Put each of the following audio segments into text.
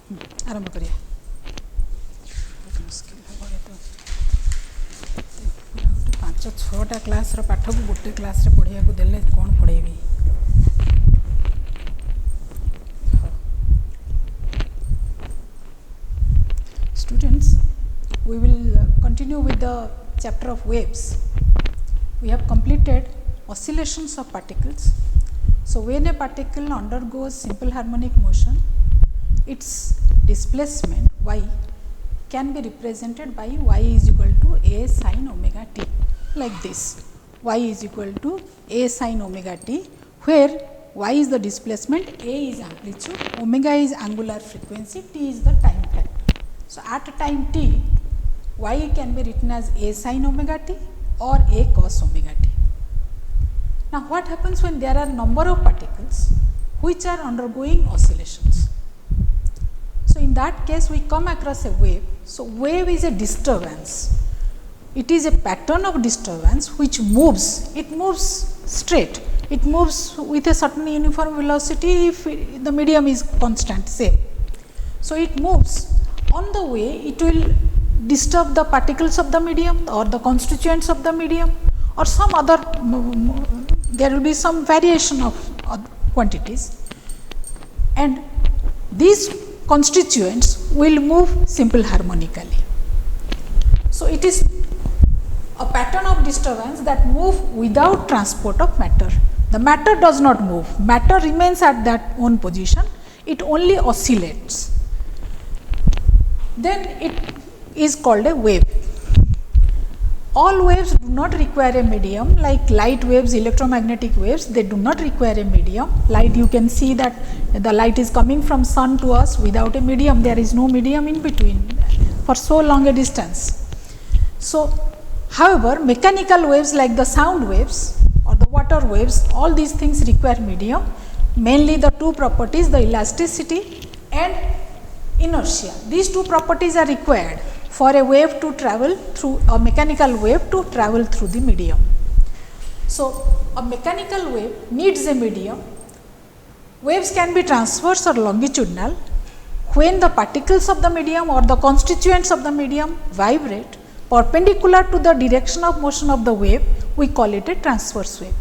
आरंभ करिए मुश्किल हम ये तो पूरा गोटे 5-6टा क्लास पाठ को गोटे क्लास रे पढ़िया को देले कौन पढ़ेबी students we will continue with the chapter of waves. We have completed oscillations of particles. So when a particle undergoes simple harmonic motion, its displacement y can be represented by y is equal to a sin omega t, like this. Y is equal to a sin omega t, where y is the displacement, a is amplitude, omega is angular frequency, t is the time factor. So at time t, y can be written as a sin omega t or a cos omega t. Now what happens when there are number of particles which are undergoing oscillations? So in that case we come across a wave. So wave is a disturbance. It is a pattern of disturbance which moves. It moves straight. It moves with a certain uniform velocity if the medium is constant, say. So it moves. On the way it will disturb the particles of the medium or the constituents of the medium or some other, there will be some variation of quantities, and these constituents will move simple harmonically. So it is a pattern of disturbance that move without transport of matter. The matter does not move, matter remains at that own position, it only oscillates. Then it is called a wave. All waves do not require a medium, like light waves, electromagnetic waves, they do not require a medium. Light, you can see that the light is coming from sun to us without a medium, there is no medium in between for so long a distance. So, however, mechanical waves like the sound waves or the water waves, all these things require medium, mainly the two properties, the elasticity and inertia. These two properties are required for a wave to travel through, a mechanical wave to travel through the medium. So, a mechanical wave needs a medium. Waves can be transverse or longitudinal. When the particles of the medium or the constituents of the medium vibrate perpendicular to the direction of motion of the wave, we call it a transverse wave.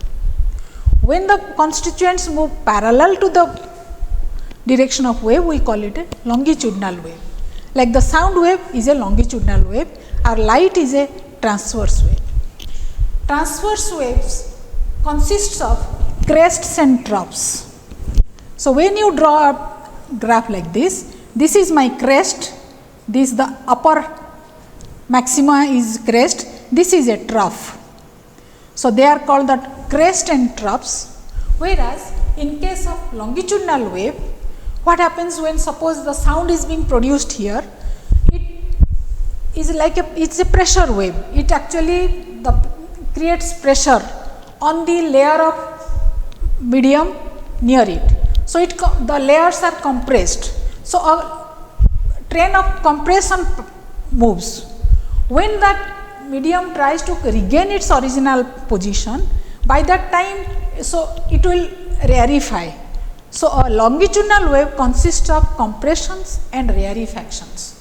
When the constituents move parallel to the direction of wave, we call it a longitudinal wave. Like the sound wave is a longitudinal wave, or light is a transverse wave. Transverse waves consists of crests and troughs. So when you draw a graph like this is my crest, this the upper maxima is crest, this is a trough. So they are called the crest and troughs, whereas in case of longitudinal wave, what happens when suppose the sound is being produced here, it is like it's a pressure wave. It actually creates pressure on the layer of medium near it. So the layers are compressed. So a train of compression moves. When that medium tries to regain its original position, by that time, so it will rarefy. So a longitudinal wave consists of compressions and rarefactions.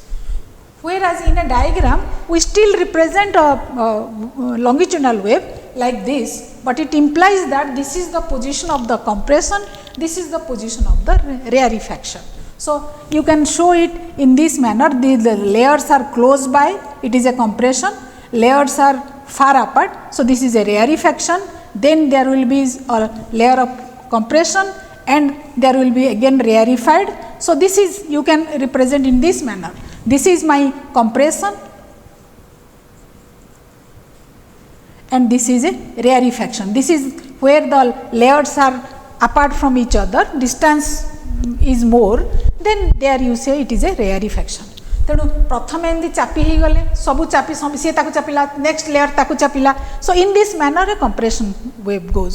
Whereas in a diagram, we still represent a longitudinal wave like this, but it implies that this is the position of the compression, this is the position of the rarefaction. So you can show it in this manner, the layers are close by, it is a compression, layers are far apart, so this is a rarefaction, then there will be a layer of compression and there will be again rarefied. So this is, you can represent in this manner. This is my compression and this is a rarefaction. This is where the layers are apart from each other, distance is more, then there you say it is a rarefaction. तेणु प्रथम एमती चापी हो गले सबू चापी सी चापिला next layer ताकू चापिला. So in this manner a compression wave goes.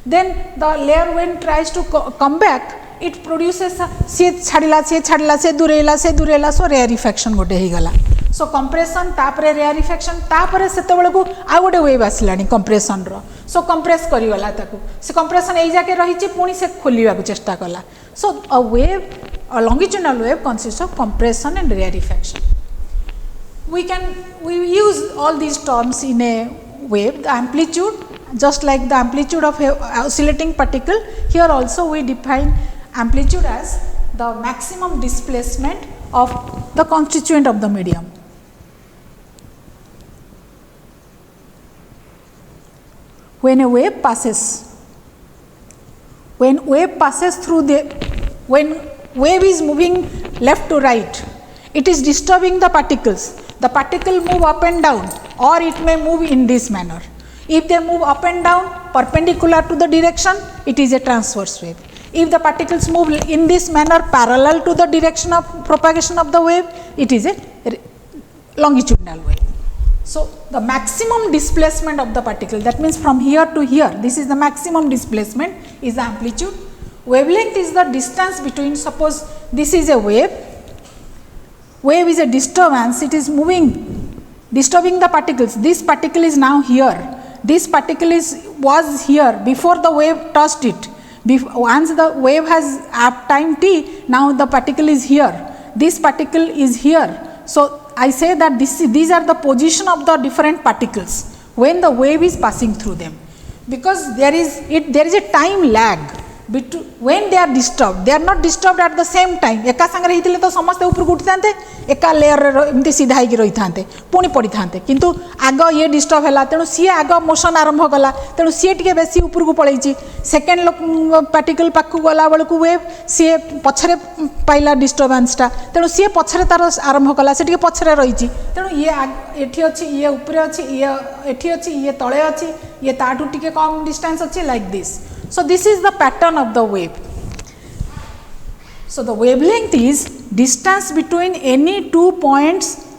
Then the layer when tries to come back it produces सी छाड़िला से दूरेला सो रेयरिफेक्शन गोटे हो गला. सो कंप्रेशन तापरे रेयरिफेक्शन तापरे सेते बेले को आ गोटे वेव आसिलानी कंप्रेशन रो. सो कंप्रेस करिगला ताकू से कंप्रेशन एई जाके रहिची पुणी से खोलिबा को चेष्टा कला. So a wave a longitudinal wave consists of compression and rarefaction. We use all these terms in a wave. The amplitude, just like the amplitude of a oscillating particle, here also we define amplitude as the maximum displacement of the constituent of the medium. When a wave passes, when wave is moving left to right, it is disturbing the particles. The particle move up and down, or it may move in this manner. If they move up and down perpendicular to the direction, it is a transverse wave. If the particles move in this manner parallel to the direction of propagation of the wave, it is a longitudinal wave. So, the maximum displacement of the particle, that means from here to here, this is the maximum displacement, is the amplitude. Wavelength is the distance between, suppose this is a wave is a disturbance, it is moving, disturbing the particles. This particle is now here, this particle was here before the wave touched it. Once the wave has time t, now the particle is here, this particle is here. So, I say that these are the position of the different particles when the wave is passing through them, because there is a time lag between when they are disturbed. They are not disturbed at the same time. एका संगे रही तो समस्ते ऊपर उठी थांते, एका layer एमती सीधा होगी रही थांते, पुणी पड़ी थांते, किंतु आग ये डिस्टर्ब है, तेणु सी आग मोशन आरंभ कला, तेणु सी टे बेसी ऊपर को पलैची, सेकेंड पार्टिकल पाक गला बेलू वेव सी पछरे पाइला डिस्टर्बांसटा, तेणु सी पछरे तार आरंभ कला, से टे पछरे रही, तेणु ये एठी अच्छी, ये ऊपर अच्छी, ये एठी अच्छी, ये तले अच्छी, ये ताठू टिके कम डिस्टेंस अच्छी, like this. So, this is the pattern of the wave. So, the wavelength is distance between any two points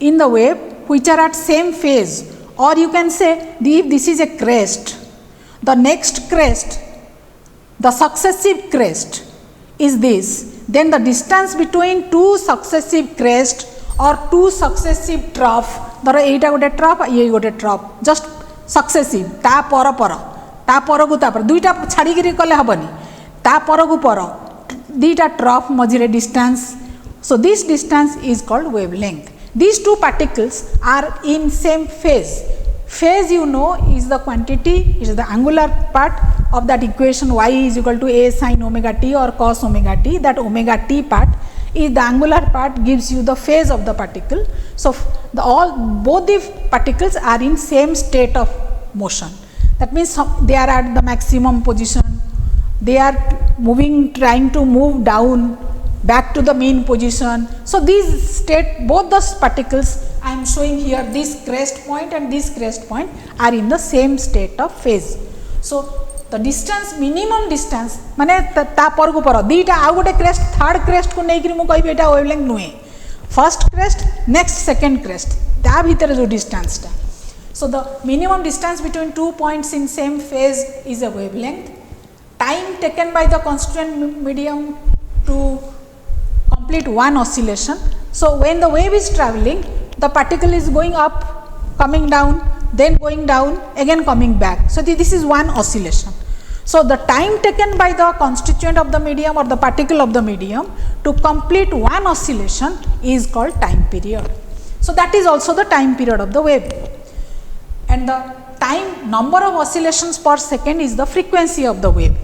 in the wave which are at same phase, or you can say if this is a crest, the next crest, the successive crest is this, then the distance between two successive crest or two successive trough, धर एटा गोटे trough, ये गोटे trough, just successive, ता परकु तापर दुईटा छाड़ी कले हेनी, ता परकु पर दीटा ट्रफ मझे distance. So this distance is called wavelength. These two particles are in same phase. Phase, you know, is the quantity, is the angular part of that equation y is equal to a sin omega t or cos omega t. That omega t part is the angular part, gives you the phase of the particle. So, both the particles are in same state of motion. That means they are at the maximum position, they are moving, trying to move down back to the mean position. So, these state, both the particles I am showing here, this crest point and this crest point are in the same state of phase. So, the distance, minimum distance माने ता पर को पर दीटा आउ गोटे crest, third crest को नहीं कि मु कहबे एटा वेवलेंथ नुहे, first crest next second crest ता भीतर जो डिस्टेंस ता. So, the minimum distance between two points in same phase is a wavelength. Time taken by the constituent medium to complete one oscillation. So, when the wave is travelling, the particle is going up, coming down, then going down, again coming back. So, this is one oscillation. So, the time taken by the constituent of the medium or the particle of the medium to complete one oscillation is called time period. So, that is also the time period of the wave. And the time, number of oscillations per second is the frequency of the wave.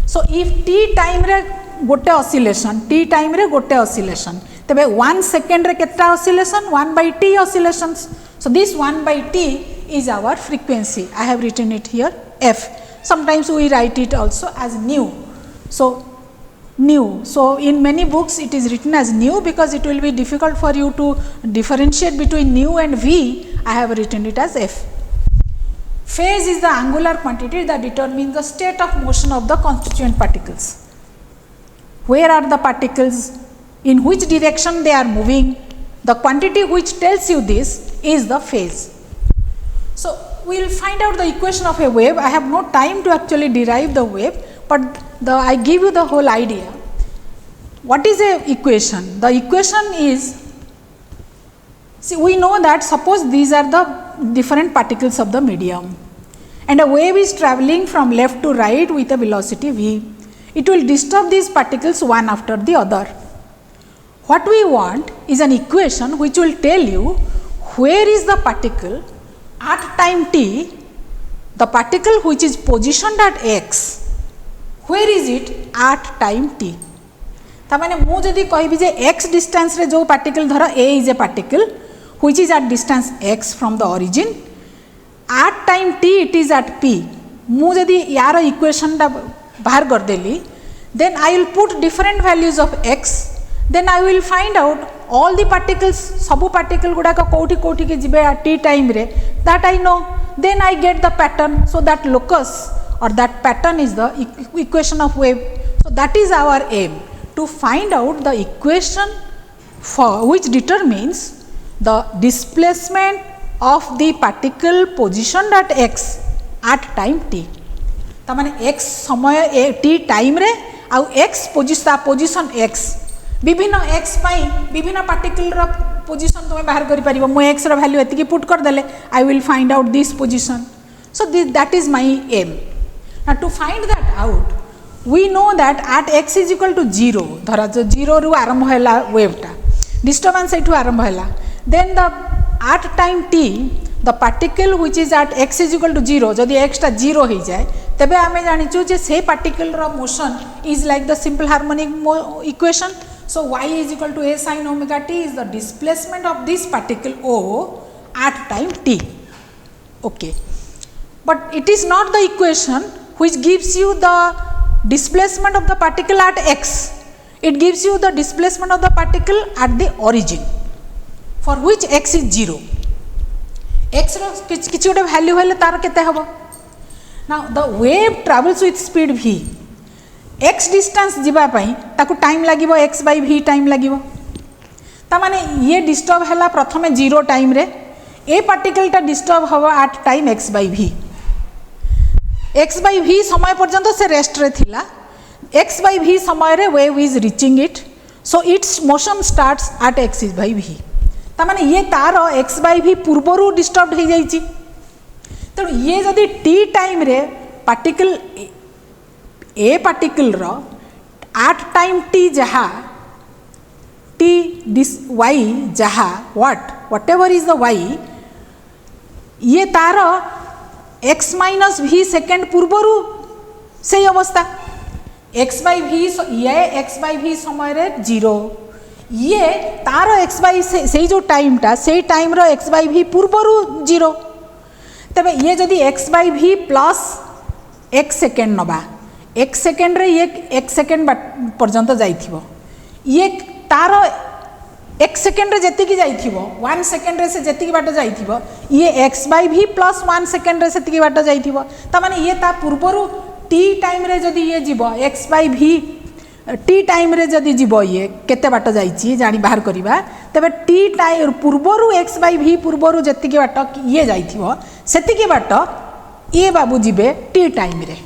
So, if t time re gote oscillation, t time re gote oscillation, tebe 1 second re ketta oscillation, 1 by t oscillations. So, this 1 by t is our frequency. I have written it here f. Sometimes we write it also as nu. So, nu. So, in many books it is written as nu because it will be difficult for you to differentiate between nu and v. I have written it as f. Phase is the angular quantity that determines the state of motion of the constituent particles. Where are the particles, in which direction they are moving, the quantity which tells you this is the phase. So, we will find out the equation of a wave. I have no time to actually derive the wave, but I give you the whole idea. What is a equation? The equation is, see, we know that suppose these are the different particles of the medium and a wave is travelling from left to right with a velocity v. It will disturb these particles one after the other. what we want is an equation which will tell you where is the particle at time t, the particle which is positioned at x, where is it at time t. तामाने मु जदि कहबी जे x distance रे जो particle धर a is a particle which is at distance x from the origin, at time t it is at p. मु जदि यार equation टा बाहर कर देली, then I will put different values of x, then I will find out all the particles, सबु particle गुड़ाक कोठी कोठी के जिबे at t time रे, that I know. Then I get the pattern. So that locus or that pattern is the equation of wave. So that is our aim, to find out the equation for which determines the displacement of the particle positioned at x at time t. तामाने x समय t time रे आउ x position x विभिन्न x पाई विभिन्न particle रो position तुम बाहर करि परिबो. मु x रो वैल्यू एतिकी पुट कर देले I will find out this position. So that is my M. Now to find that out we know that at x is equal to 0, धरा जो 0 रु आरंभ हैला वेवटा डिस्टर्बेंस एठू आरंभ हैला, then the at time t the particle which is at x is equal to 0, जदि x टा 0 हो जाए तबे आमे जानिचु जे से पार्टिकल रो motion is like the simple harmonic equation. So y is equal to a sin omega t is the displacement of this particle O at time t. Okay, but it is not the equation which gives you the displacement of the particle at x. It gives you the displacement of the particle at the origin for which x is 0. x रो किछि गोटे value हेले तार केते हबो. Now the wave travels with speed v. x distance जीवा पई ताकू time लागिबो x by v टाइम लागिबो. ता माने ये डिस्टर्ब हैला प्रथमे 0 टाइम रे, ए पार्टिकल टा डिस्टर्ब हवा at time x by v. x by v समय पर्यंत से रेस्ट रे थिला, x by v समय रे wave is reaching it, so it's motion starts at x by v. ता माने ये तार x by v पूर्वरु डिस्टर्ब हो जाईची. तो ये जदि t टाइम रे पार्टिकल ए पार्टिकल रो एट टाइम t जहा t दिस y जहा whatever is the y, ये तार x माइनस v सेकेंड पूर्वरु से अवस्था x by v, ये x by v समय रे 0, ये तार x by से जो टाइम टा से टाइम रो x by v पूर्वरु 0. तबे ये जदि x by v plus x second नबा, एक सेकेंड रे ये एक सेकेंड पर्यंत जाइथिबो, ये तार एक सेकेंड रे जेतिकी जाइथिबो 1 सेकेंड रे से जेतिकी बाट जाइथिबो, ये x by v plus 1 second रे सेतिकी बाट जाइथिबो. ता माने ये ता पूर्वरु t टाइम रे जदि ये जीवो x by v t time रे जदि जीवो ये केते बाट जाइछि जानि बाहर करिबा. तबे t टाइम पूर्वरु x by v पूर्वरु जेतिकी बाट ये जाइथिबो सेतिकी बाट ये बाबू जीवे t टाइम रे.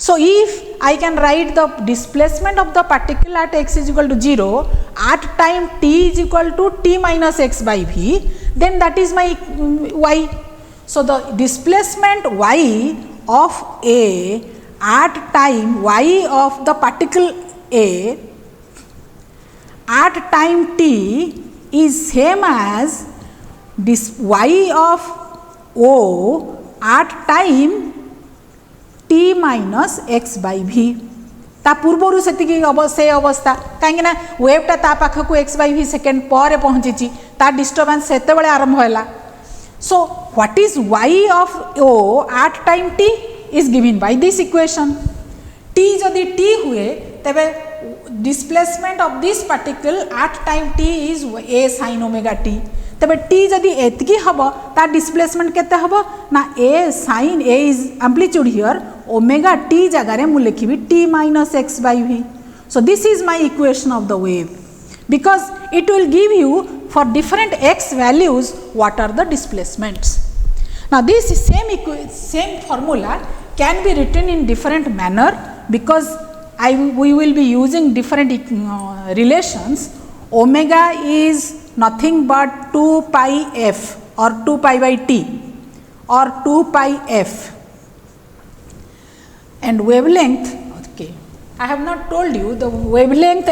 So if I can write the displacement of the particle at x is equal to 0 at time t is equal to t minus x by v, then that is my y. So the displacement y of A at time y of the particle A at time t is same as this y of O at time t minus x by v. ता पूर्वरु सेतिकी से अवस्था कहीं ना वेवटा ता पाखकु x by v second पर पहुंची, ता disturbance सेते बेले आरंभ हैला. सो what is y of O at time t is given by this equation. t जदि t हुए तबे displacement of this particle at time t is a sin omega t. तबे t जदि एतकी हबो ता डिस्प्लेसमेंट केते हबो ना a sin a is amplitude here, omega t जगह रे मु लिखिबी t minus x by v. So this is my equation of the wave, because it will give you for different x values what are the displacements. Now this same formula can be written in different manner, because we will be using different relations. Omega is nothing but 2 pi f or 2 pi by t or 2 pi f, and wavelength, okay, I have not told you the wavelength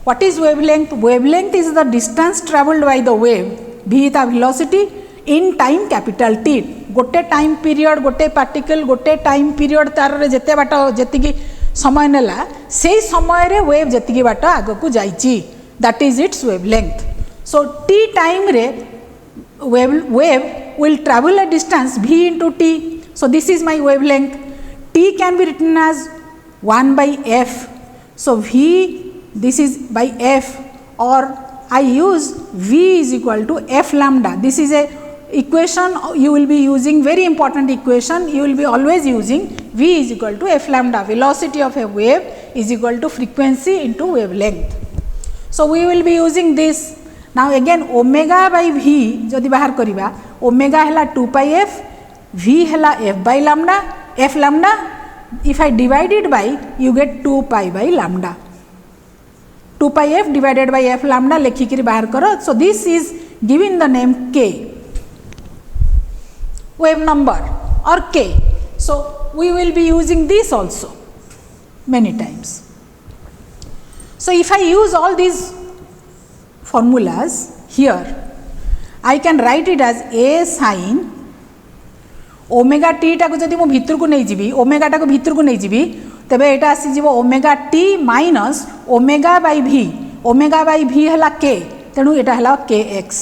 What is wavelength? Wavelength is the distance travelled by the wave, v the velocity in time capital T. गोटे time period गोटे particle गोटे time period तार जेते बाट जेतिकी समय नेला से समय रे वेव जेतिकी बाट आग को जाइची, that is its wavelength. So t time रे wave will travel a distance v into t. So this is my wavelength. T can be written as 1 by f. So v, this is by f, or I use v is equal to f lambda. This is a equation you will be using, very important equation. You will be always using v is equal to f lambda. Velocity of a wave is equal to frequency into wavelength. So we will be using this. Now again omega by v जदि बाहर करिबा, omega हैला 2 pi f, v हैला f by lambda, f lambda. If I divide it by, you get 2 pi by lambda. 2 pi f divided by f lambda लेखिकरी बाहर करो. So this is given the name k, wave number or k. So we will be using this also many times. So if I use all these formulas here, I can write it as a sin omega T टाको जदि मो भितर को नहीं जीवी, omega टाको भितर को नहीं जीवी, तबे एटा आसी जीवो omega t minus omega by v. Omega by v हला के, तेणु एटा हला k x.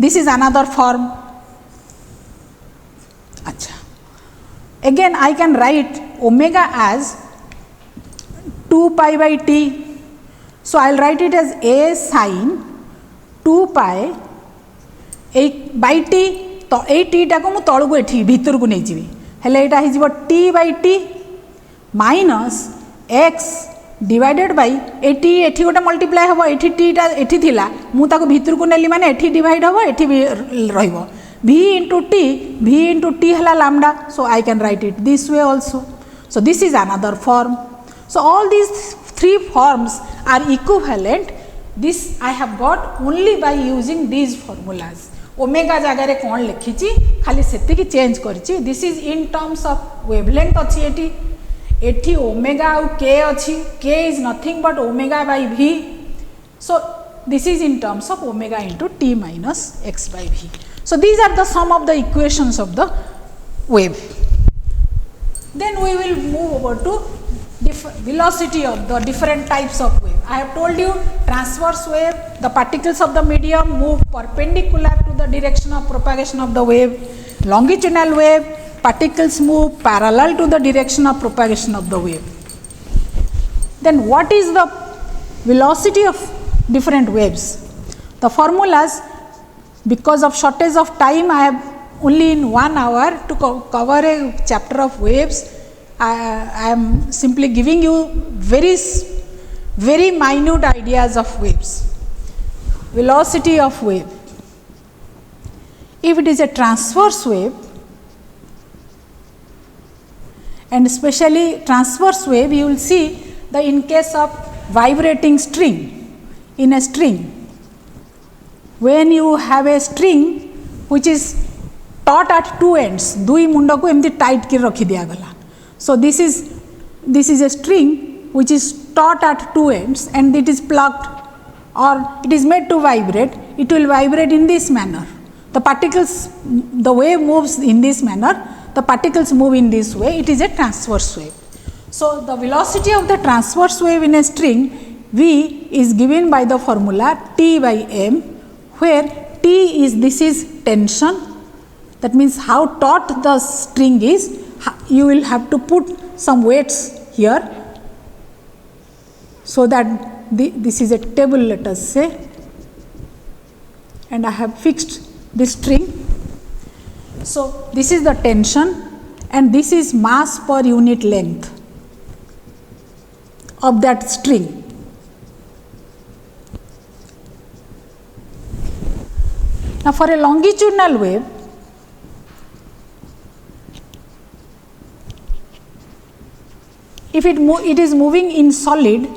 This is another form. अच्छा, again I can write omega as 2 pi by t. So I will write it as a sine 2 pi by t. तो ये T टाको मु तल को एठी भीतर को नहीं जीवी, हेले एटा हि जीवो t by t minus x divided by एटी. एठी गोटे मल्टीप्लाई हबो, एठी टी टा एठी थिला, मु ताको भीतर को नेली माने एठी डिवाइड हबो, एठी भी रहइबो. v into t हला lambda. So I can write it this way also. So this is another form. So all these three forms are equivalent. This I have got only by using these formulas. Omega जगार कौन लिखी खाली से change करी. This is in terms of wavelength अच्छी एटी, एटी omega आउ के अच्छी, k is nothing but omega by v. So this is in terms of omega into t minus x by v. So these are the sum of the equations of the wave. Then we will move over to velocity of the different types of wave. I have told you transverse wave, the particles of the medium move perpendicular to the direction of propagation of the wave. Longitudinal wave, particles move parallel to the direction of propagation of the wave. Then what is the velocity of different waves? The formulas, because of shortage of time, I have only in 1 hour to cover a chapter of waves. I am simply giving you very minute ideas of waves. Velocity of wave. If it is a transverse wave, and especially transverse wave, you will see the in case of vibrating string, in a string, when you have a string which is taut at two ends, दुई मुंड को एमती tight कर रखी दिया गला. So this is a string which is taut at two ends and it is plucked or it is made to vibrate. It will vibrate in this manner. The particles, the wave moves in this manner. The particles move in this way. It is a transverse wave. So the velocity of the transverse wave in a string v is given by the formula T by m, where T is, this is tension. That means how taut the string is. You will have to put some weights here, so that this is a table, let us say, and I have fixed this string. So this is the tension and this is mass per unit length of that string. Now for a longitudinal wave, if it is moving in solid,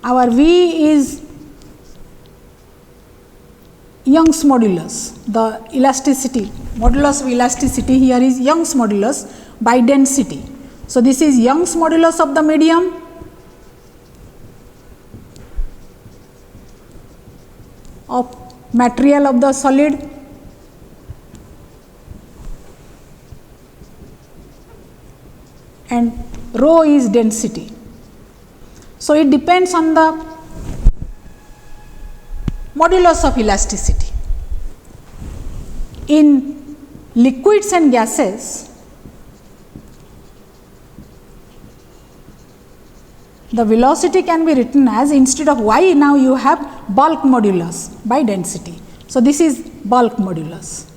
our V is Young's modulus, the elasticity, modulus of elasticity here is Young's modulus by density. So this is Young's modulus of the medium of material of the solid, and rho is density. So, it depends on the modulus of elasticity. In liquids and gases, the velocity can be written as, instead of y, now you have bulk modulus by density. So, this is bulk modulus.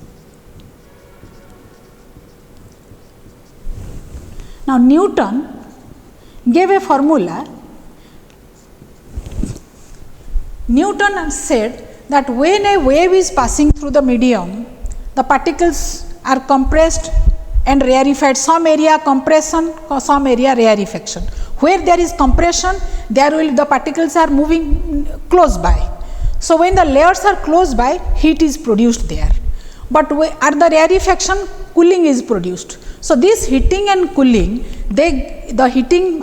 Now, Newton gave a formula. Newton said that when a wave is passing through the medium, the particles are compressed and rarefied, some area compression, some area rarefaction. Where there is compression, there will the particles are moving close by. So, when the layers are close by, heat is produced there, but at the rarefaction, cooling is produced. So, this heating and cooling, the heating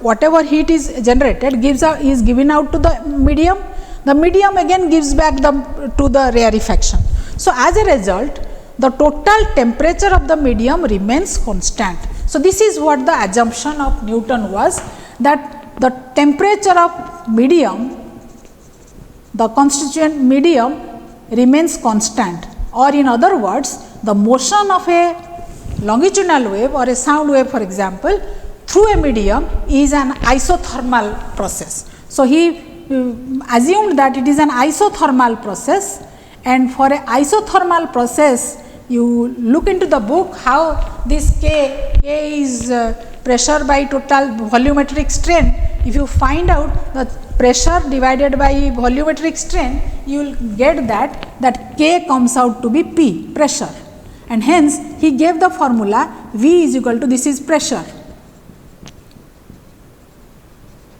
whatever heat is generated is given out to the medium. The medium again gives back to the rarefaction. So, as a result, the total temperature of the medium remains constant. So, this is what the assumption of Newton was, that the temperature of medium, the constituent medium, remains constant, or in other words, the motion of a longitudinal wave or a sound wave, for example, through a medium is an isothermal process. So, he assumed that it is an isothermal process, and for a isothermal process, you look into the book how this K is pressure by total volumetric strain. If you find out the pressure divided by volumetric strain, you will get that K comes out to be P, pressure, and hence he gave the formula V is equal to, this is pressure.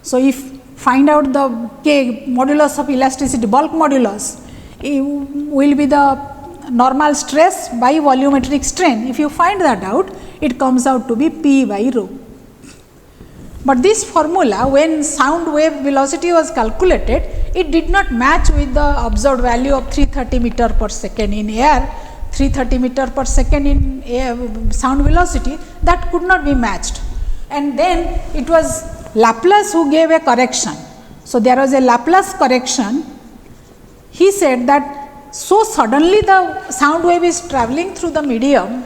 So, if find out the K, modulus of elasticity, bulk modulus, it will be the normal stress by volumetric strain. If you find that out, it comes out to be P by rho. But this formula, when sound wave velocity was calculated, it did not match with the observed value of 330 meter per second in air, 330 meter per second in air sound velocity, that could not be matched. And then it was Laplace who gave a correction. So, there was a Laplace correction. He said that so suddenly the sound wave is travelling through the medium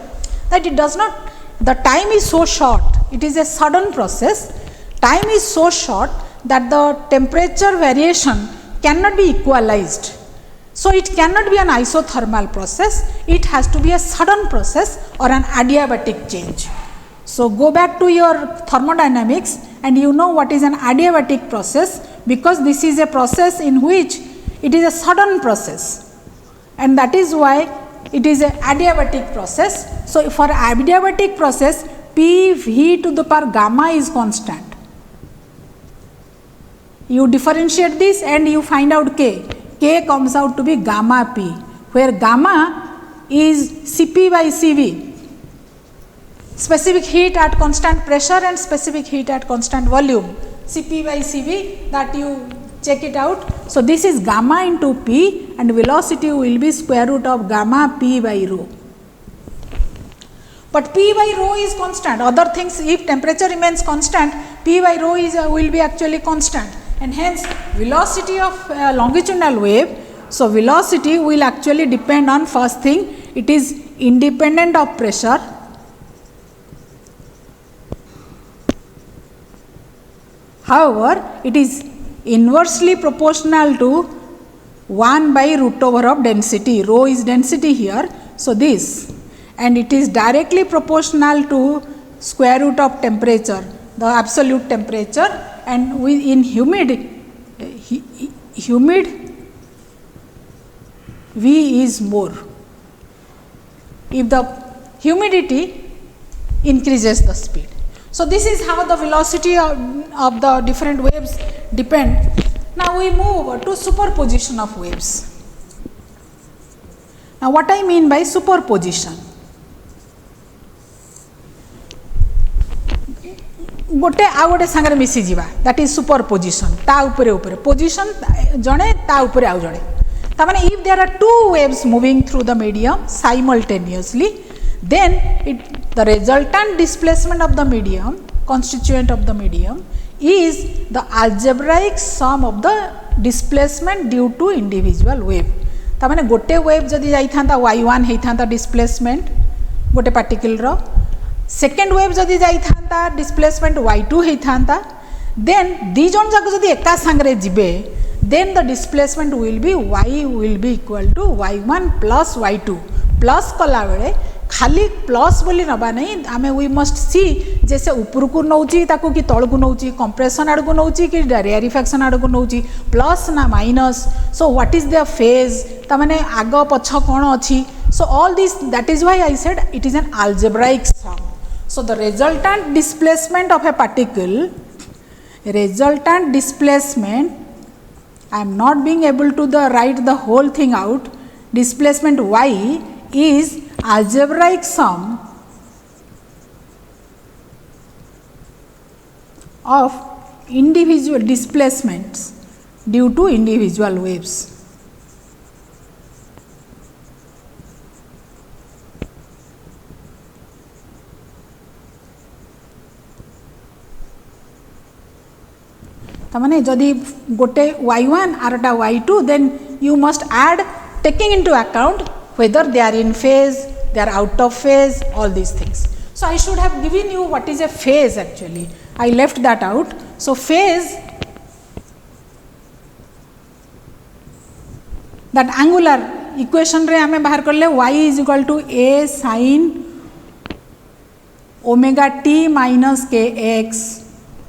that it does not, the time is so short, it is a sudden process, time is so short that the temperature variation cannot be equalized. So, it cannot be an isothermal process, it has to be a sudden process or an adiabatic change. So, go back to your thermodynamics and you know what is an adiabatic process, because this is a process in which it is a sudden process, and that is why it is a adiabatic process. So, for adiabatic process, P V to the power gamma is constant. You differentiate this and you find out K. K comes out to be gamma P, where gamma is Cp by Cv, specific heat at constant pressure and specific heat at constant volume, Cp by Cv, that you check it out. So, this is gamma into P and velocity will be square root of gamma P by rho. But P by rho is constant, other things, if temperature remains constant, P by rho is will be actually constant, and hence velocity of longitudinal wave. So, velocity will actually depend on, first thing, it is independent of pressure. However, it is inversely proportional to 1 by root over of density, rho is density here. So, this, and it is directly proportional to square root of temperature, the absolute temperature, and in humid V is more if the humidity increases the speed. So, this is how the velocity of the different waves depend. Now, we move over to superposition of waves. Now, what I mean by superposition? गोटे आ गोटे सांगे मिसी जीवा, that is superposition, ता उपरे उपरे position जड़े ता उपरे आउ जड़े, तामाने if there are two waves moving through the medium simultaneously, then the resultant displacement of the medium, constituent of the medium, is the algebraic sum of the displacement due to individual wave. तामाने गोटे wave जदि जाइथांता y1 हेइथांता displacement गोटे particle रो, second wave जदि जाइथांता displacement y2 हेइथांता, then दी जन जाक जदि एका संगरे जिबे, then the displacement will be y will be equal to y1 plus y2 plus कला बेले खाली प्लस बोली नबा नहीं, आमे वी मस्ट सी जैसे ऊपर को नौची ताकू कि तल को नौची, कंप्रेशन आड़ को नौची कि रेयरिफिकेशन आड़ को नौची, प्लस ना minus, so what is the phase, तामाने आग पछ कोन अछि, so all this that is why I said it is an algebraic sum. So the resultant displacement of a particle, resultant displacement, I am not being able to write the whole thing out, displacement y is algebraic sum of individual displacements due to individual waves. तामाने जदि गोटे y1 आरटा y2, then you must add taking into account whether they are in phase, they are out of phase, all these things. So I should have given you what is a phase actually. I left that out. So phase, that angular equation रे हमें बाहर कर ले y is equal to a sin omega t minus kx,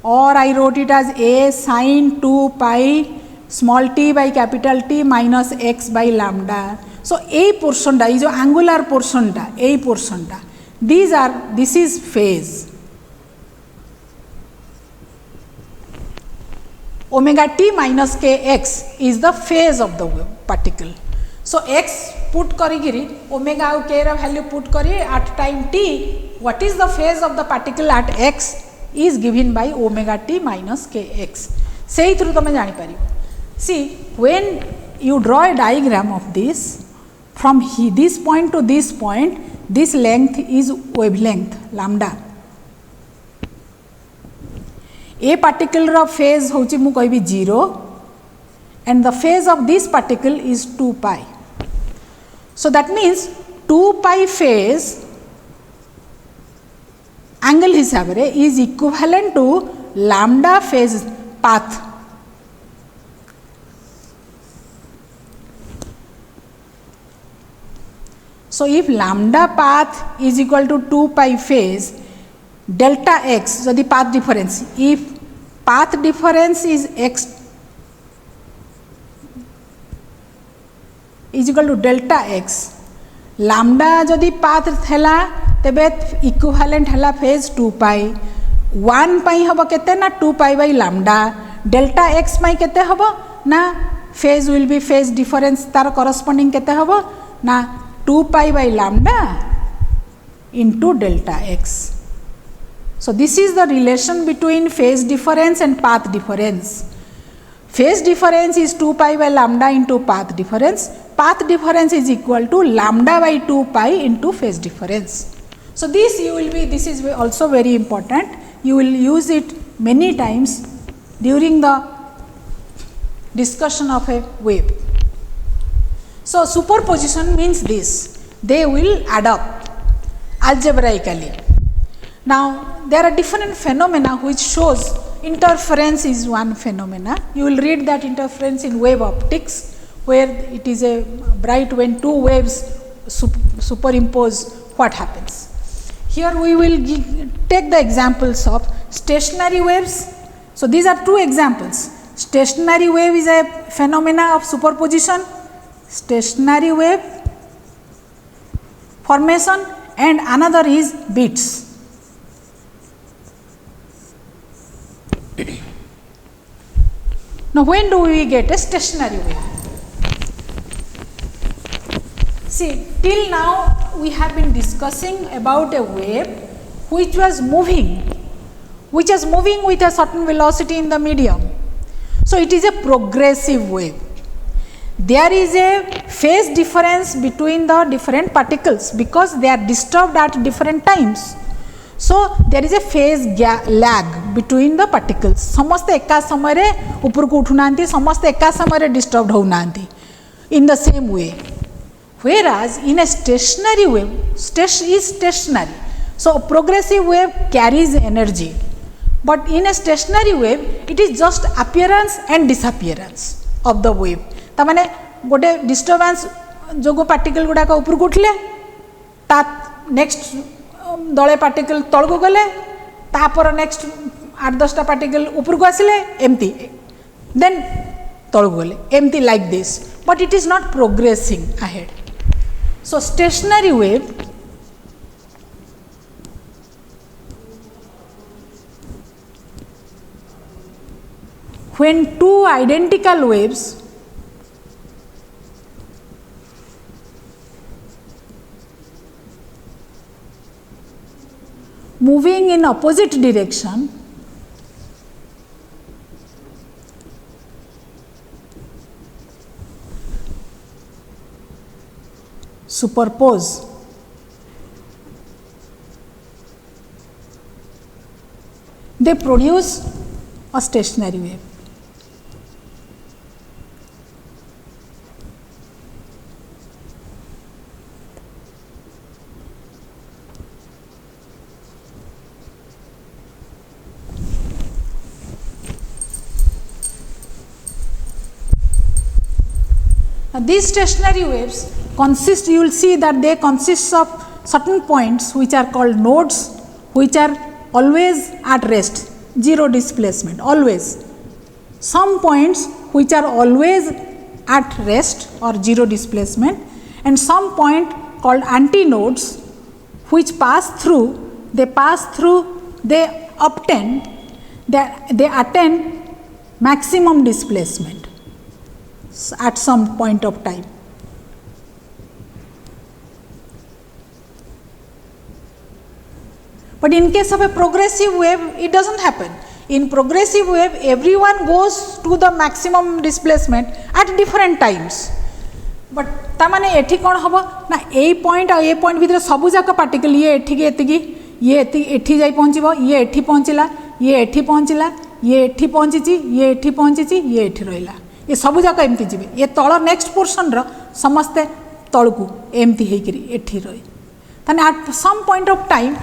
or I wrote it as a sin 2 pi small t by capital T minus x by lambda. So a portion da, जो angular portion da, a portion da, this is phase. Omega t minus kx is the phase of the particle. So x put karigiri, omega और k रा value put करी at time t, what is the phase of the particle at x is given by omega t minus kx. Sei through तमे जानी पारिबो. See, when you draw a diagram of this, from this point to this point, this length is wavelength lambda. A particle phase होची मु कहबी 0 and the phase of this particle is 2 pi. So that means 2 pi phase angle हिसाब रे is equivalent to lambda phase path. So if lambda path is equal to 2 pi phase, delta x, so the path difference, if path difference is x is equal to delta x, lambda जदि path थेला तेबे equivalent हला phase 2 pi, 1 pi हबो केते ना 2 pi by lambda, delta x pai केते हबो ना phase will be phase difference तार corresponding केते हबो ना 2 pi by lambda into delta x. So this is the relation between phase difference and path difference. Phase difference is 2 pi by lambda into path difference. Path difference is equal to lambda by 2 pi into phase difference. So this is also very important. You will use it many times during the discussion of a wave. So superposition means this, they will add up algebraically. Now there are different phenomena which shows interference is one phenomena. You will read that interference in wave optics, where it is a bright when two waves superimpose, what happens. Here we will take the examples of stationary waves. So these are two examples. Stationary wave is a phenomena of superposition, stationary wave formation, and another is beats. Now when do we get a stationary wave? See, till now we have been discussing about a wave which was moving with a certain velocity in the medium. So it is a progressive wave. there is a phase difference between the different particles because they are disturbed at different times. So there is a phase lag between the particles. Samaste eka samare upurku uthunanti, samaste eka samare disturbed hounanti in the same way. Whereas in a stationary wave, is stationary. So progressive wave carries energy. But in a stationary wave, it is just appearance and disappearance of the wave. तामाने गोटे disturbance जोगो particle गुड़ा का ऊपर उठले, ता next दले particle तल को गले, तापर next 8-10 particle ऊपर को आसिले, empty, then तल को गले, empty like this. But it is not progressing ahead. So stationary wave when two identical waves moving in opposite direction superpose, they produce a stationary wave. Now, these stationary waves consist, you will see that they consist of certain points which are called nodes, which are always at rest, zero displacement, always. Some points which are always at rest or zero displacement, and some point called antinodes which pass through, they attain maximum displacement at some point of time. But in case of a progressive wave, it does not happen. In progressive wave, everyone goes to the maximum displacement at different times. But तामाने एठी कौन हबो ना ए point और ए point भीतर सबु जाक particle ये एठी के एतिकी ये एठी जाई पहुंचीबो ये एठी पहुंचला ये एठी पहुंचला ये एठी पहुंचीची ये एठी पहुंचीची ये एठी रहिला ये सबु जाक एमती जिवे ये तळ नेक्स्ट पोर्शन रो समस्ते तळकू एमती हेकरी एठी रही ताने at some point of time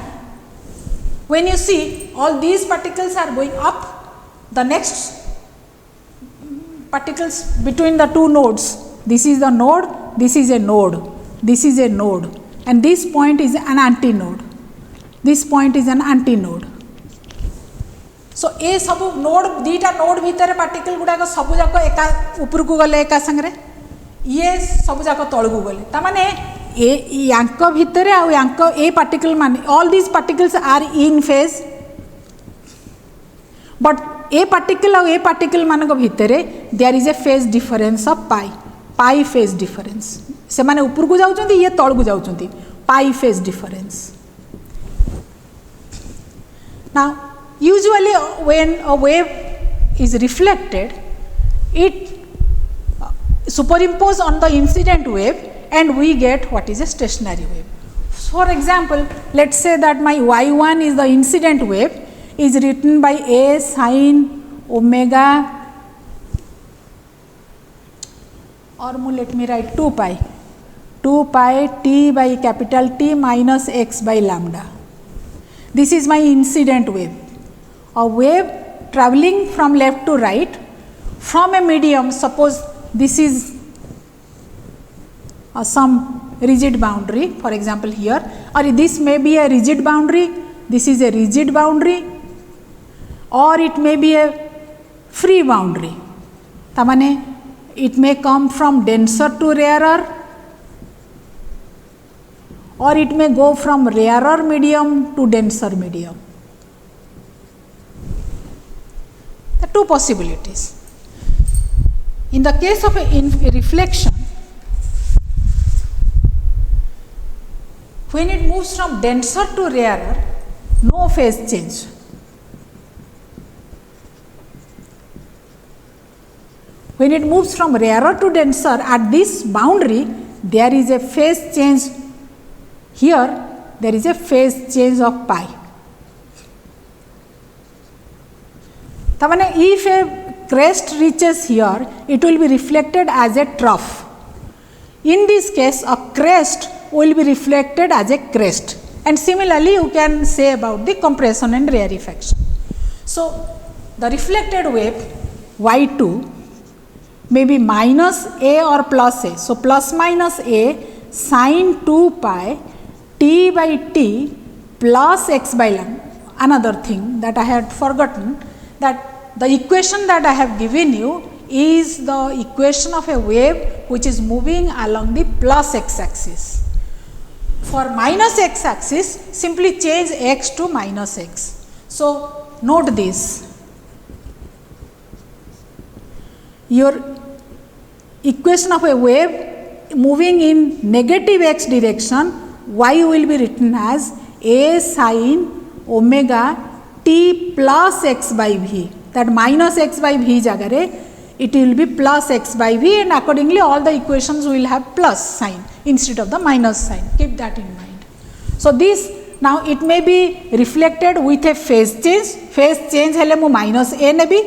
when you see all these particles are going up, the next particles between the two nodes, this is the node, this is a node, this is a node, and this point is an antinode, this point is an antinode. So ए सब node दीटा node भीतर particle गुडा को सब जाक एका ऊपर को गले एका संगरे ये सब जाक तळ को गले ता माने यांक भितर आ यांक ए पार्टिकल मान all these particles are in phase but ए पार्टिकल आ ए पार्टिकल मान भितर there is a phase difference of pi phase difference से माने ऊपर को जाउचंती ये तळ को जाउचंती pi phase difference. Now usually when a wave is reflected it superimpose on the incident wave and we get what is a stationary wave. For example, let us say that my y1 is the incident wave is written by a sin omega or let me write 2 pi t by capital T minus x by lambda. This is my incident wave. A wave travelling from left to right from a medium, suppose this is some rigid boundary, for example here, or this may be a rigid boundary, this is a rigid boundary, or it may be a free boundary. Tamane it may come from denser to rarer, or it may go from rarer medium to denser medium. The two possibilities. In the case of a reflection, when it moves from denser to rarer, no phase change. when it moves from rarer to denser at this boundary, there is a phase change. Here there is a phase change of pi. If a crest reaches here, it will be reflected as a trough. In this case, a crest will be reflected as a crest, and similarly you can say about the compression and rarefaction. So the reflected wave y2 may be minus a or plus a. So plus minus a sin 2 pi t by t plus x by lambda. Another thing that I had forgotten, that the equation that I have given you is the equation of a wave which is moving along the plus x axis. For minus x axis, simply change x to minus x. So note this, your equation of a wave moving in negative x direction, y will be written as a sin omega t plus x by v. That minus x by v jagare it will be plus x by v, and accordingly all the equations will have plus sign instead of the minus sign. Keep that in mind. So this now it may be reflected with a phase change. Phase change hele mu minus a nebi,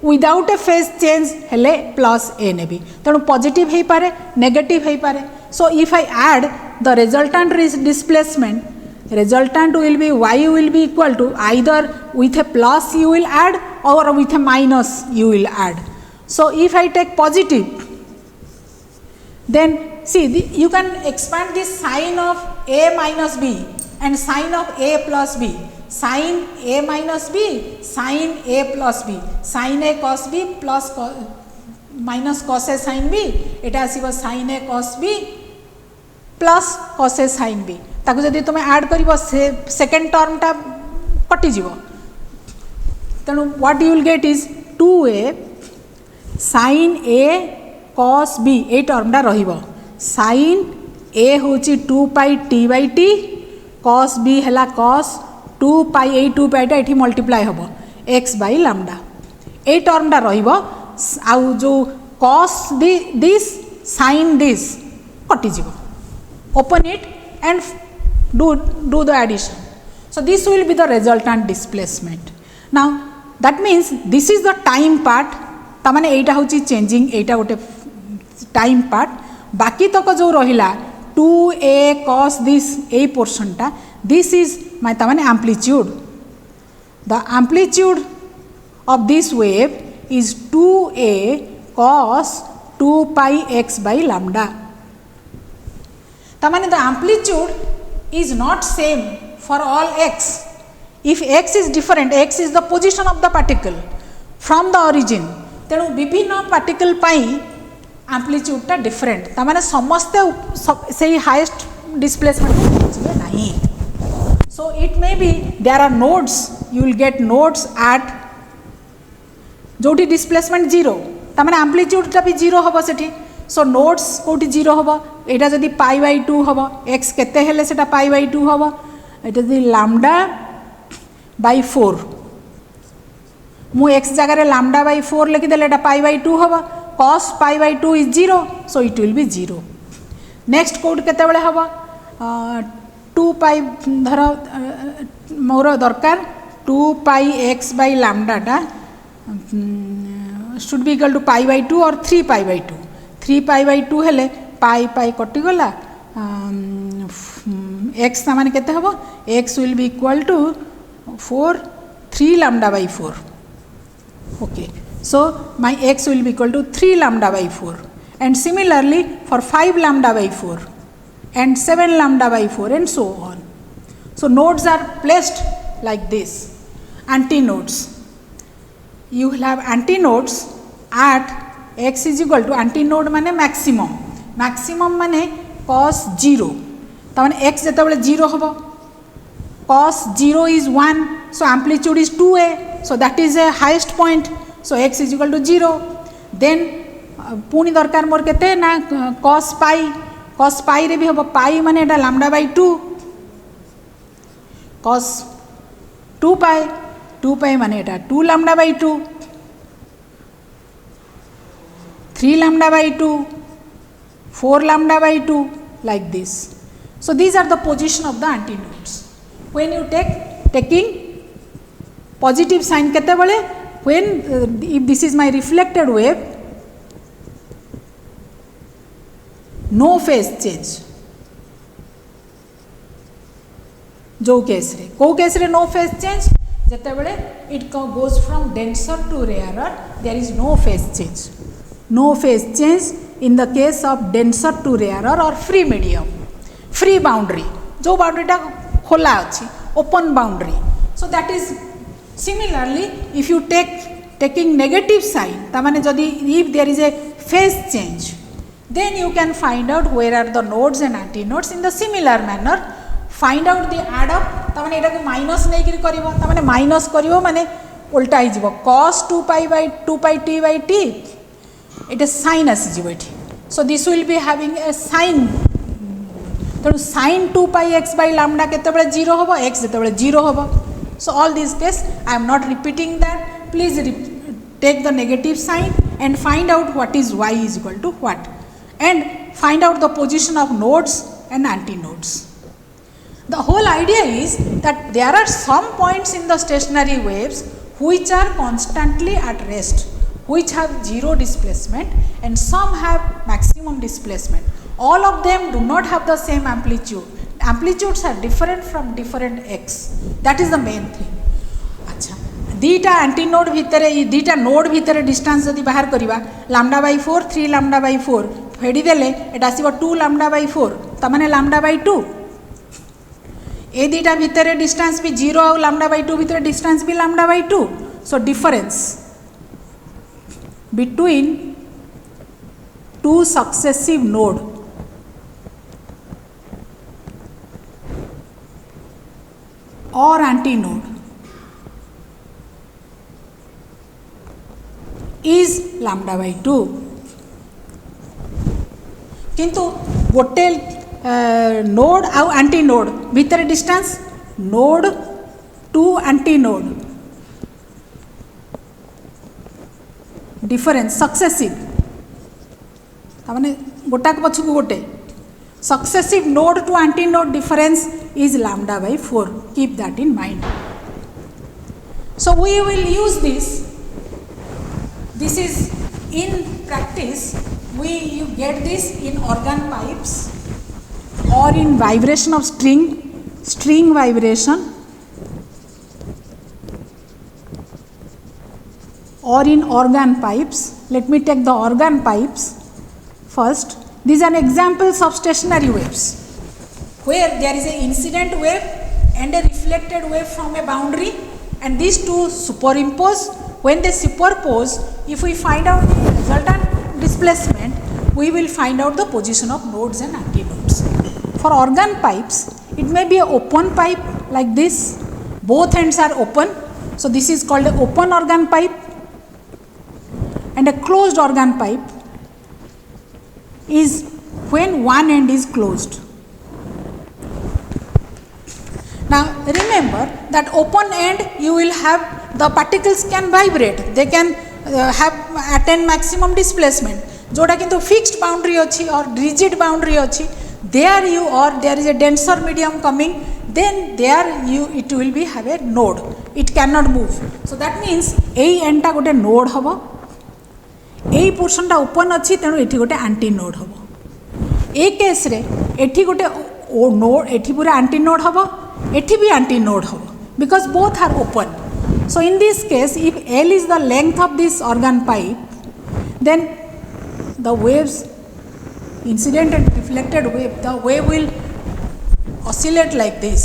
without a phase change hele plus a nebi. Tenu positive hei pare, negative hei pare. So if I add the resultant displacement, resultant will be y will be equal to either with a plus you will add or with a minus you will add. So if I take positive, then see you can expand this sign of a minus b and sign of a plus b. Sin a minus b, sin a plus b, sin a cos b plus minus cos a sin b, it has sin a cos b plus cos a sin b. ताकु जदि तुम add कर second term टा कटि जीव, तेणु what you will gate is 2a sin a cos b. ए टर्मटा रहिबो sin a होची 2 pi t by t, cos b हैला cos 2 pi, ए 2 pi टा एठी मल्टीप्लाई हबो x by lambda. ए टर्मटा रहिबो आउ जो cos this sin this कटि जीव. Open it and do the addition. So this will be the resultant displacement. Now that means this is the time part. तामाने एटा होची changing, एटा गोटे टाइम पार्ट. बाकी तक जो रहिला 2a cos this ए portion टा, दिस इज माय तामाने amplitude. The amplitude of this wave is 2a cos 2 pi x by lambda. तामाने द एम्प्लीट्यूड is not same for all x. If x is different, x is the position of the particle from the origin, तेणु विभिन्न particle पाई amplitude टा different. तामाने समस्ते से हाईएस्ट डिस्प्लेसमेंट पहुंचबे नहीं. So it may be there are nodes, you will get nodes at जोटी डिस्प्लेसमेंट 0, तामाने एम्प्लीट्यूड टा भी 0 हबो सेठी. सो नोड्स कोटी 0 हबो, एटा जदि पाई बाय 2 हबो, x केते हेले सेटा पाई बाय 2 हबो, एटा जदि लैम्डा बाय 4, मु x जगह रे लैम्डा बाय 4 लिखि देले, एटा पाई बाय 2 हबो, cos pi by 2 is 0, so it will be 0. Next node केते बेले हबो 2 पाई धर मोर दरकार 2 पाई x बाय लैम्डा टा should be equal to pi by 2 और 3 पाई बाय 2. 3 पाई बाय 2 हेले पाई पाई कटिगला, एक्स तामाने केते हबो, x will be equal to 4 3 lambda by 4. Okay, so my x will be equal to 3 lambda by 4, and similarly for 5 lambda by 4 and 7 lambda by 4 and so on. So nodes are placed like this, antinodes. You will have antinodes at x is equal to, antinode माने maximum, maximum माने cos 0. ताने x जते बेले 0 हबो, cos 0 is 1, so amplitude is 2a, so that is a highest point, so x is equal to 0. Then पुनी दरकार मोर केते ना cos pi, cos pi रे भी हबो, pi माने एटा lambda by 2, cos 2 pi, 2 pi माने एटा 2 lambda by 2. 3 lambda by 2, 4 lambda by 2, like this. So these are the position of the antinodes. When you taking positive sign kete bale, when if this is my reflected wave, no phase change. जो case रे को case रे no phase change जते बळे it goes from denser to rarer there is no phase change. No phase change in the case of denser to rarer or free medium, free boundary, जो बाउंड्रीटा खोला अच्छी open boundary. So that is similarly if you taking negative sign तामाने जदि if there is a phase change then you can find out where are the nodes and antinodes in the similar manner. Find out the add up तामाने एटा को minus नै करी करबो तामाने minus करबो माने उल्टा हि जबो cos 2 pi by 2 pi t by t it is sin as jibo एठी. So this will be having a sin. तो sin 2 pi x by lambda केते बळे 0 होबो, x जेते बळे 0 होबो. So all these case I am not repeating that. Please take the negative sign and find out what is y is equal to what, and find out the position of nodes and antinodes. The whole idea is that there are some points in the stationary waves which are constantly at rest, which have zero displacement, and some have maximum displacement. All of them do not have the same amplitude. Amplitudes are different from different x. That is the main thing. अच्छा, दीटा antinode भितर दीटा node भितर distance जदि बाहर करवा lambda by 4 3 lambda by 4 फेडी देले एटा आसीबो 2 lambda by 4 त माने लैम्डा बाय 2. ए दीटा भितर डिस्टेंस भी 0 और लैम्डा बाय 2 भितर डिस्टेंस भी lambda by 2. So difference between two successive node or antinode is lambda by 2. किंतु गोटे नोड आउ एंटी नोड भितर डिस्टेंस node to anti node difference successive तामाने गोटा पछक गोटे successive node to anti node difference is lambda by 4. Keep that in mind. So we will use this. This is in practice you get this in organ pipes or in vibration of string vibration, or in organ pipes. Let me take the organ pipes first. These are examples of stationary waves where there is an incident wave and a reflected wave from a boundary, and these two superimpose. When they superpose, if we find out the resultant displacement, we will find out the position of nodes and antinodes. For organ pipes, it may be an open pipe like this, both ends are open, so this is called an open organ pipe, and a closed organ pipe is when one end is closed. Now remember that open end you will have the particles can vibrate, they can have attain maximum displacement. जोटा किंतु fixed boundary अच्छी और rigid boundary अच्छी, there you or there is a denser medium coming, then there you it will be have a node, it cannot move. So that means AE end टा गोटे node हबो, एई portion टा open अच्छी तेणु एठी गोटे anti node हबो. ए case रे एठी गोटे node एठी पूरा anti node हबो, एठी भी anti node हबो, because both are open. So in this case, if L is the length of this organ pipe, then the waves, incident and reflected wave, the wave will oscillate like this,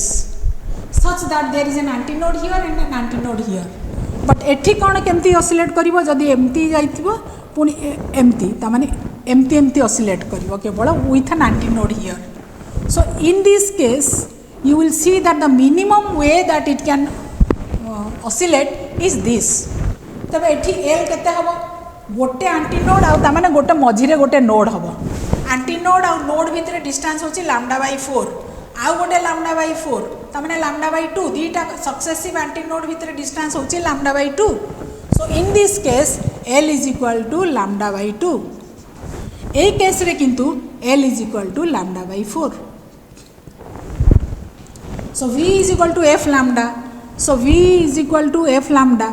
such that there is an antinode here and an antinode here. But एठी कौन केमती oscillate करिवो जदि एमती जाइथिबो पुनी एमती ता माने एमती oscillate करिवो केवल with an antinode here. So in this case, you will see that the minimum way that it can oscillate is this. तबे एठी L केते हबो गोटे एंटीनोड आ ता माने गोटे मझिरे गोटे नोड हबो. एंटीनोड आ नोड भितरे डिस्टेंस होची लैम्डा बाय 4 आ गोटे लैम्डा बाय 4 ता माने लैम्डा बाय 2 दीटा सक्सेसिव एंटीनोड भितरे डिस्टेंस होची lambda by 2. So in this case L is equal to lambda by 2. A case रे किंतु L is equal to lambda by 4. So V is equal to F lambda. So V is equal to F lambda.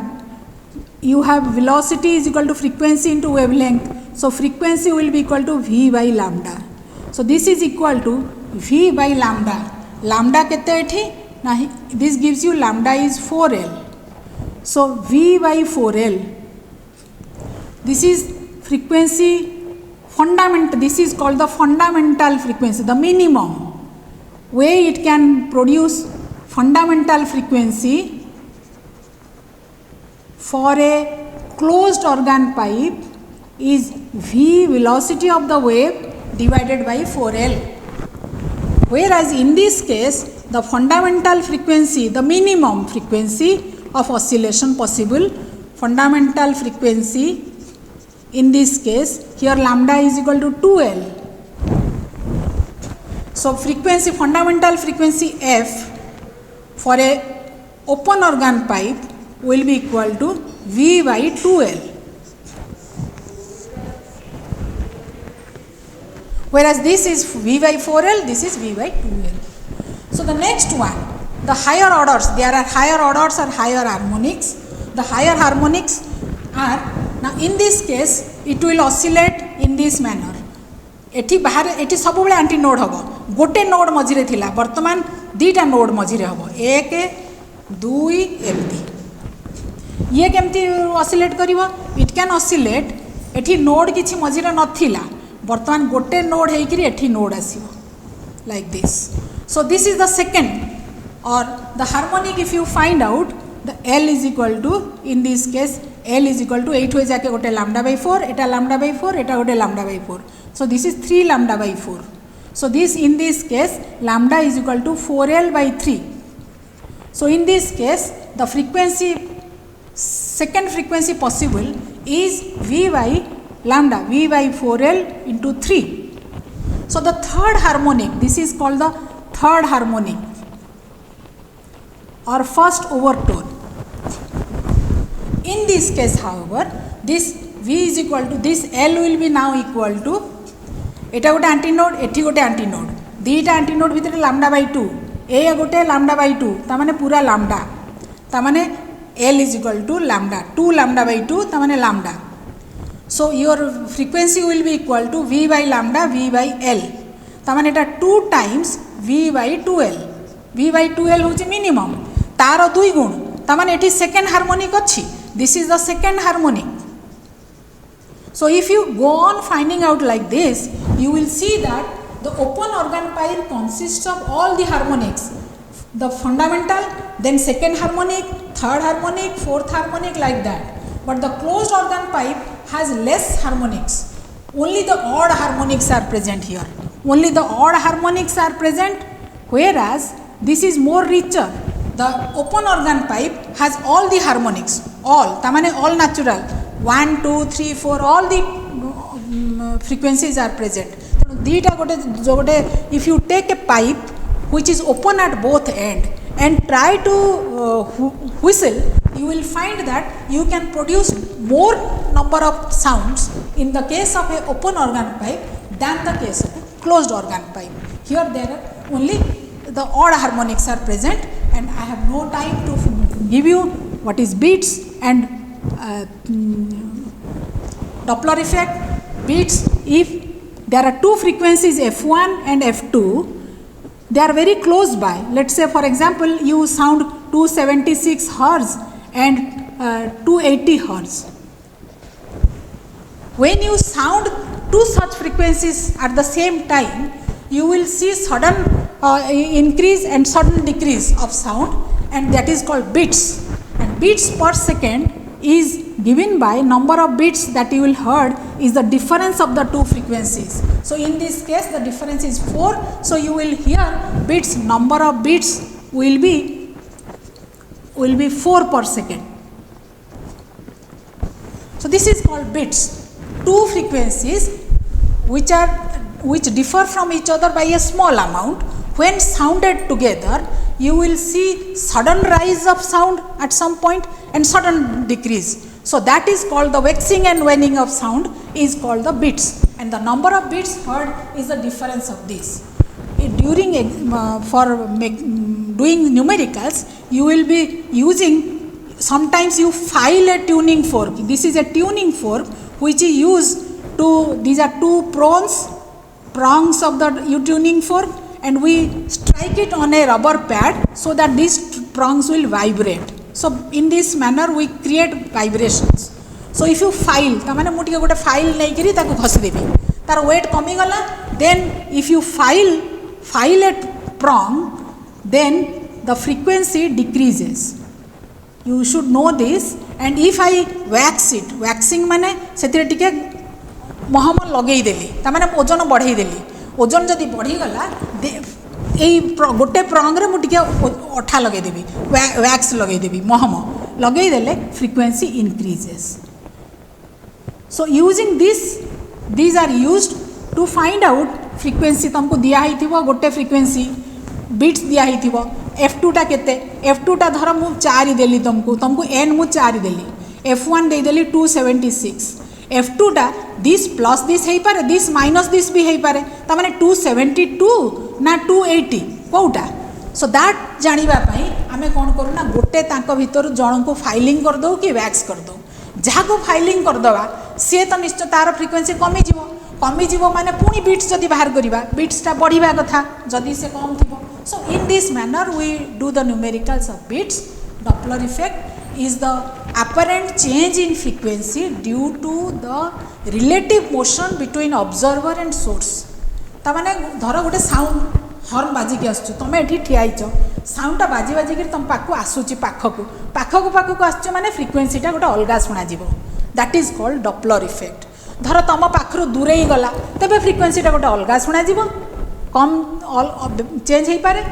You have velocity is equal to frequency into wavelength. So frequency will be equal to V by lambda. So this is equal to V by lambda. Lambda kete ethi? Nahi. This gives you lambda is 4L. So V by 4L. This is frequency fundamental. This is called the fundamental frequency, the minimum way it can produce fundamental frequency for a closed organ pipe is V velocity of the wave divided by 4L. Whereas in this case the fundamental frequency, the minimum frequency of oscillation possible, fundamental frequency in this case here lambda is equal to 2L. So frequency, fundamental frequency F for a open organ pipe will be equal to V by 2L. Whereas this is V by 4L, this is V by 2L. So the next one, the higher orders, there are higher orders or higher harmonics. The higher harmonics are, now in this case it will oscillate in this manner. एठी बाहर एठी सब बेले anti node हबो, गोटे node मझिरे थिला, वर्तमान दीटा node मझिरे हबो, 1 2 एमती। ये केमती ऑसिलेट करिवो? इट कैन ऑसिलेट, एठी नोड किछि मझिरे नथिला, वर्तमान गोटे नोड हेकिरि एठी नोड आसीबो like this. So this is the second or the harmonic if you find out the L is equal to, in this case L is equal to 8 होय जाके गोटे lambda by 4, Etah lambda by 4, एटा गोटे lambda by 4। So this is 3 lambda by 4. So this, in this case lambda is equal to 4L by 3. So in this case the frequency, second frequency possible is V by lambda, V by 4L into 3. So the third harmonic, this is called the third harmonic or first overtone. In this case however, this V is equal to, this L will be now equal to, एटा गोटे antinode, एठी गोटे antinode, दीटा antinode भितर lambda by 2, ए गोटे lambda by 2, ता माने पूरा lambda, ता माने L is equal to lambda, 2 lambda by 2, ता माने lambda. So your frequency will be equal to V by lambda, V by L, ता माने एटा 2 times V by 2L। V by 2L होची मिनिमम, तार 2 गुण, ता माने एठी सेकंड हार्मोनिक अछि, this is the second harmonic. So if you go on finding out like this, you will see that the open organ pipe consists of all the harmonics, the fundamental, then second harmonic, third harmonic, fourth harmonic, like that. But the closed organ pipe has less harmonics. Only the odd harmonics are present here. Only the odd harmonics are present, whereas this is more richer. The open organ pipe has all the harmonics, all, tamane all natural. 1 2 3 4 all the frequencies are present. Dita gote, if you take a pipe which is open at both end and try to whistle, you will find that you can produce more number of sounds in the case of a open organ pipe than the case of a closed organ pipe. Here there are only the odd harmonics are present, and I have no time to give you what is beats and Doppler effect. Beats, if there are two frequencies F1 and F2, they are very close by. Let's say for example you sound 276 Hz and 280 Hz. When you sound two such frequencies at the same time, you will see sudden increase and sudden decrease of sound, and that is called beats. And beats per second is given by number of beats that you will heard is the difference of the two frequencies. So in this case the difference is 4, so you will hear beats, number of beats will be 4 per second. So this is called beats. Two frequencies which differ from each other by a small amount, when sounded together you will see sudden rise of sound at some point and sudden decrease. So that is called the waxing and waning of sound is called the beats. and the number of bits heard is the difference of this. During doing numericals, you will be using, sometimes you file a tuning fork. This is a tuning fork which is used to, these are two prongs of the tuning fork, and we strike it on a rubber pad so that these prongs will vibrate. So in this manner we create vibrations. So if you file, तामाने मुझे गोटे file नहीं करी ताको घसी देवी, तार weight कमी गला, then if you file a prong, then the frequency decreases. You should know this. And if I wax it, waxing माने सेतिरे टिके महम लगेई देली, तामाने ओजन बढ़ेई देली, ओजन जदि बढ़ी गला, गोटे प्रंग्रे मुझे अठा लगे देवी, वैक्स लगे देवी, महम लगे देले frequency increases. So using this, these are used to find out frequency. तुमको दिया ही थिबो गोटे फ्रीक्वेंसी बिट्स दिया ही थिबो, F2 टा केते, F2 टा धर मु 4 देली, तुमको n मु 4 देली, F1 दे देली 276, F2 टा दिस प्लस दिस है पारे, दिस माइनस दिस भी है पारे, ता माने 272 ना 280 कोटा. सो दैट जानिबा पई आमे कोन करू ना, गोटे तांको भीतर जण को फाइलिंग कर दो कि वैक्स कर दो. जहाँ को फाइलिंग कर दवा सी तो निश्चय तार फ्रिक्वेंसी कमी जीव माने पुणी बिट्स जदि बाहर करिबा, बिट्सटा बढ़िबा कथा जदि से कम थिबो. So in this manner we do the numericals of beats. Doppler effect is the apparent change in frequency due to the relative motion between observer and source. तामाने धर गोटे साउंड हॉर्न बाजिक आसुछ, तुम ये ठियाच साउंडटा बाजी बाजिक तुम पाक आसूची, पाखक आसुछ माने फ्रिक्वेंसीटा गोटे अलग शुणा जीवो. That is called Doppler effect. धर तुम पाखर दूरे गला तेबे फ्रिक्वेंसीटा गोटे अलग शुणा जीवो, कम चेंज हो पारे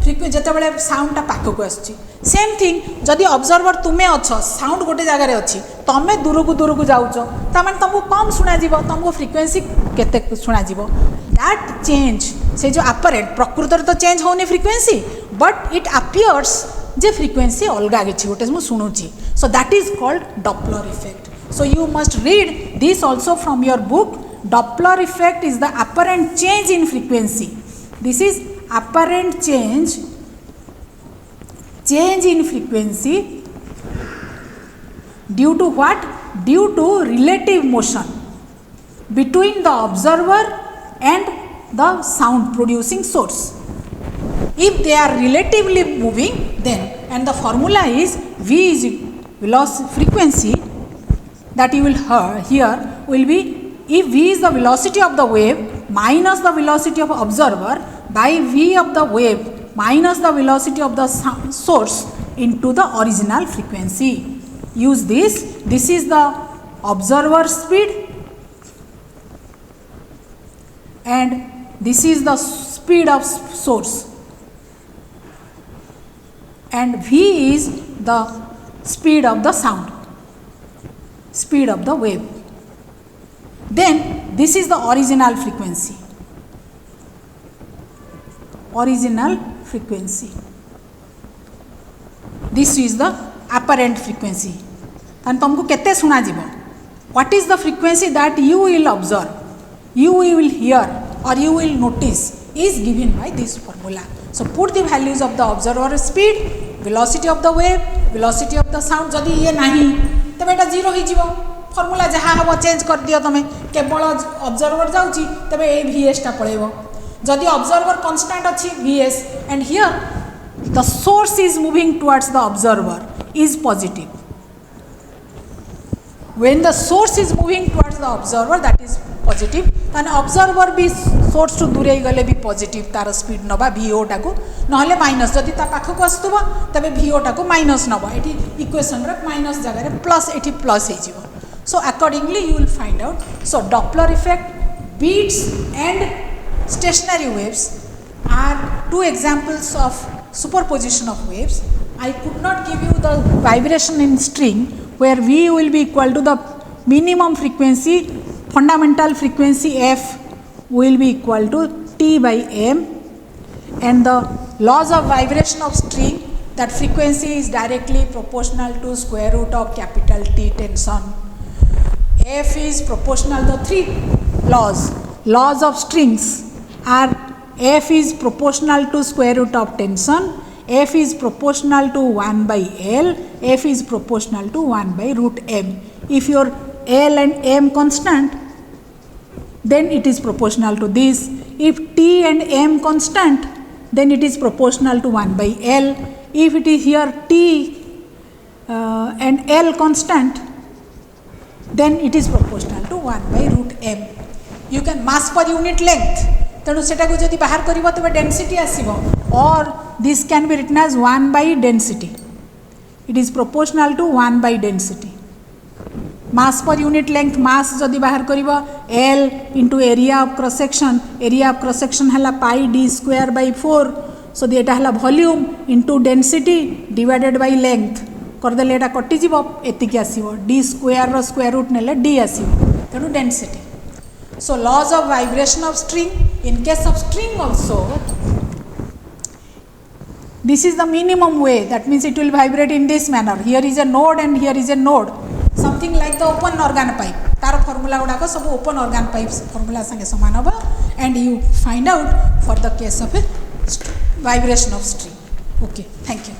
जितेबाला साउंडटा पाखक आसुची. सेम थिंग जदि ऑब्जर्वर तुम्हें अच्छ, साउंड गोटे जगार अच्छी, तुम्हें दूर को जाऊच, तार तुमको कम शुणा तुमको फ्रिक्वेंसी केते शुणा. दैट चेंज से जो अपरेंट प्रकृत तो चेंज होनी फ्रिक्वेंसी, बट इट अपियर्स जे फ्रिक्वेंसी अलग किसी गोटे मुझे शुणुची. So that is called Doppler effect. So you must read this also from your book. Doppler effect is the apparent change in frequency. This is apparent change in frequency due to what? Due to relative motion between the observer and the sound producing source. If they are relatively moving, then, and the formula is V is velocity frequency that you will hear will be, if V is the velocity of the wave minus the velocity of observer by V of the wave minus the velocity of the source into the original frequency. Use this. This is the observer speed and this is the speed of source, and V is the speed of the sound, speed of the wave. Then this is the original frequency. Original frequency. This is the apparent frequency. And तुमको केते सुना जीवो. What is the frequency that you will observe, you will hear or you will notice is given by this formula. So put the values of the observer speed, velocity of the wave, velocity of the sound. जदि ये नहीं तबे एटा zero ही जीवो. Formula जहाँ हम change कर दियो तमें, केवल ऑब्जर्वर जाउची तबे ए VS टा पळेबो. जदि ऑब्जर्वर कांस्टेंट अच्छी VS and here the source is moving towards the observer is positive. When the source is moving towards the observer, that is positive. then observer भी source to दूरे गले भी positive तार speed नबा VO टा को नहले माइनस. जदि ता पाख को आसुबो तबे VO टा को माइनस नबा. एठी इक्वेशन रे माइनस जगह रे प्लस, एठी प्लस हे जीवो. So accordingly you will find out. So Doppler effect, beats and stationary waves are two examples of superposition of waves. I could not give you the vibration in string where V will be equal to the minimum frequency, fundamental frequency F will be equal to T by M, and the laws of vibration of string, that frequency is directly proportional to square root of capital T tension. F is proportional to 3 laws of strings are F is proportional to square root of tension, F is proportional to 1 by L, F is proportional to 1 by root M. If your L and M constant, then it is proportional to this. If T and M constant, then it is proportional to 1 by L. If it is here T and L constant, then it is proportional to 1 by root M. You can mass per unit length. तेणु सेटा को जदि बाहर करिवो तबे density आसीबो, or this can be written as 1 by density. It is proportional to 1 by density. Mass per unit length mass जदि बाहर करिवो L into area of cross section हला pi d square by 4. So एटा हला volume into density divided by length करदेले एटा कटि जीवो, एतिकी आसीबो d square rho square root नेले d आसीबो, तेणु density. So laws of vibration of string. In case of string also, this is the minimum way. That means it will vibrate in this manner. Here is a node and here is a node. Something like the open organ pipe. तार formula गुड़ाक सब open organ pipes formula संगे समान होगा. And you find out for the case of a vibration of string. Okay, thank you.